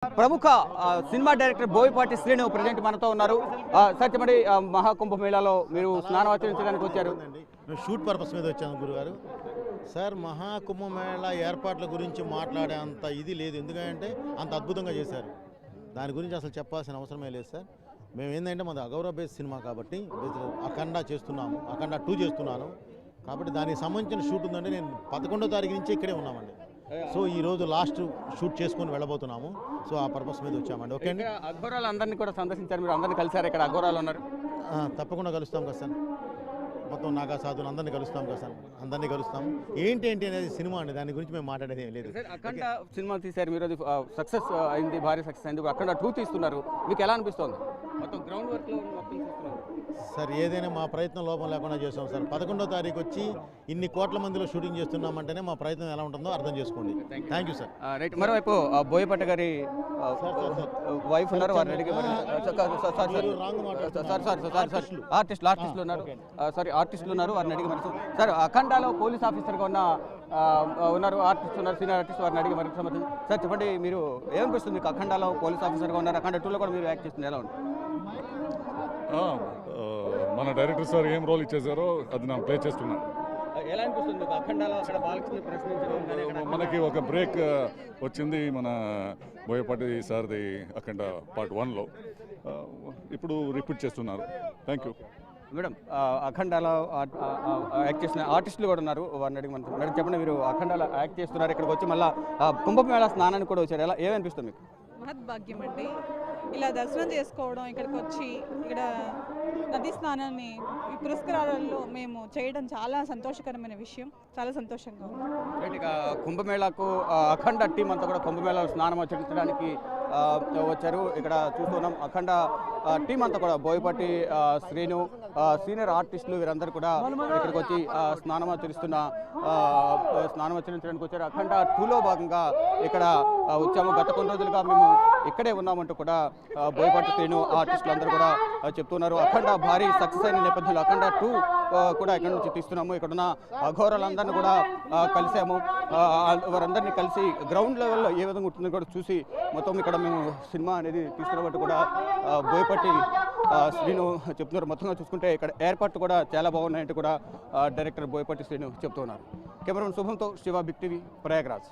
ప్రముఖ cinema director Boyapati Srinu present మనతో ఉన్నారు. సత్యమడి మహాకుంభమేళాలో మీరు స్నానమాచరించడానికి వచ్చారు. షూట్ పర్పస్ మీద వచ్చాను గురుగారు. సార్, మహాకుంభమేళా ఏర్పాట్ల గురించి మాట్లాడేంత ఇది లేదు, ఎందుకంటే అంత అద్భుతంగా చేశారు. దాని గురించి అసలు చెప్పాల్సిన అవసరమే లేదు సార్. మేము ఏంటంటే మాది అగౌరవ బేస్ సినిమా కాబట్టి అఖండ చేస్తున్నాము, అఖండ 2 చేస్తున్నాను కాబట్టి దానికి సంబంధించిన షూట్ ఉందంటే నేను 11వ తారీఖు నుంచి ఇక్కడే ఉన్నామండి. సో ఈరోజు లాస్ట్ షూట్ చేసుకొని వెళ్ళబోతున్నాము. సో ఆ పర్పస్ మీద వచ్చామండి. ఓకే అండి. అఘోరాలు అందరినీ కూడా సందర్శించారు, మీరు అందరినీ కలిసారు. ఇక్కడ అఘోరాలు ఉన్నారు. తప్పకుండా కలుస్తాం కదా సార్. మొత్తం నాగా సాధువులు అందరినీ కలుస్తాం కదా సార్. అందరినీ కలుస్తాం. ఏంటి అనేది సినిమా అండి, దాని గురించి మేము మాట్లాడేది ఏం లేదు. అఖండ సినిమా తీశారు మీరు, అది సక్సెస్ అయింది, భారీ సక్సెస్ అయింది. అఖండ 2 తీస్తున్నారు, మీకు ఎలా అనిపిస్తుంది? మొత్తం గ్రౌండ్ వర్క్లో మొత్తం తీస్తున్నారు సార్. ఏదైనా మా ప్రయత్నం లోపం లేకుండా చేస్తాం సార్. 11వ తారీఖు వచ్చి ఇన్ని కోట్ల మందిలో షూటింగ్ చేస్తున్నామంటేనే మా ప్రయత్నం ఎలా ఉంటుందో అర్థం చేసుకోండి. Thank you sir. రైట్. మరోవైపు బోయపాటి గారి వైఫ్ ఉన్నారు, వారిని అడిగి ఆర్టిస్టులు ఉన్నారు, ఆర్టిస్టులు ఉన్నారు, వారిని అడిగి మరి సార్ అఖండాలో పోలీస్ ఆఫీసర్గా ఉన్నారు ఆర్టిస్ట్ ఉన్నారు, సీనియర్ ఆర్టిస్ట్, వారిని అడిగి మరి సంబంధించి సార్ చెప్పండి, మీరు ఏమనిపిస్తుంది? మీకు అఖండాలో పోలీస్ ఆఫీసర్గా ఉన్నారు, అఖండ 2లో కూడా మీరు యాక్ట్ చేస్తుంది, ఎలా ఉంది? మన డైరెక్టర్ సార్ ఏం రోల్ ఇచ్చేసారో అది నేను ప్లే చేస్తున్నాను. ఎలా అనిపిస్తుంది అఖండాలో అక్కడ బాలకృష్ణ ప్రశ్నించడం? మనకి ఒక బ్రేక్ వచ్చింది మన బోయపాటి సార్ది అఖండ పార్ట్ 1లో. ఇప్పుడు రిపీట్ చేస్తున్నారు. Thank you madam. అఖండాలో యాక్ట్ చేసిన ఆర్టిస్టులు కూడా ఉన్నారు, వారిని అడిగి మేడం చెప్పండి, మీరు అఖండాలో యాక్ట్ చేస్తున్నారు, ఇక్కడికి వచ్చి మళ్ళీ కుంభమేళా స్నానానికి కూడా వచ్చారు, ఎలా ఏమనిపిస్తుంది మీకు? మహద్భాగ్యం అండి, ఇలా దర్శనం చేసుకోవడం, ఇక్కడికి వచ్చి ఇక్కడ నదీ స్నానాన్ని ఈ పురస్కారాలలో మేము చేయడం చాలా సంతోషకరమైన విషయం, చాలా సంతోషంగా ఉంది. ఇక కుంభమేళాకు అఖండ టీం అంతా కూడా కుంభమేళా స్నానం ఆచరించడానికి వచ్చారు. ఇక్కడ చూస్తున్నాం అఖండ టీం అంతా కూడా బోయపాటి శ్రీను, సీనియర్ ఆర్టిస్టులు, వీరందరూ కూడా ఇక్కడికి వచ్చి స్నానం ఆచరించడానికి వచ్చారు. అఖండ 2లో భాగంగా ఇక్కడ వచ్చాము. గత కొన్ని రోజులుగా మేము ఇక్కడే ఉన్నామంటూ కూడా బోయపాటి శ్రీను ఆర్టిస్టులు అందరూ కూడా చెప్తున్నారు. అఖండ భారీ సక్సెస్ అయిన నేపథ్యంలో అఖండ 2 కూడా ఇక్కడ నుంచి తీస్తున్నాము. ఇక్కడున్న అఘోరాలందరినీ కూడా కలిసాము. వారందరినీ కలిసి గ్రౌండ్ లెవెల్లో ఏ విధంగా ఉంటుందో కూడా చూసి మొత్తం ఇక్కడ మేము సినిమా అనేది తీసుకున్నట్టు కూడా బోయపాటి శ్రీను చెప్తున్నారు. మొత్తంగా చూసుకుంటే ఇక్కడ ఏర్పాట్లు కూడా చాలా బాగున్నాయంటూ కూడా డైరెక్టర్ బోయపాటి శ్రీను చెప్తున్నారు. కెమెరామెన్ శుభంతో శివ, బిగ్ టీవీ, ప్రయాగ్రాజ్.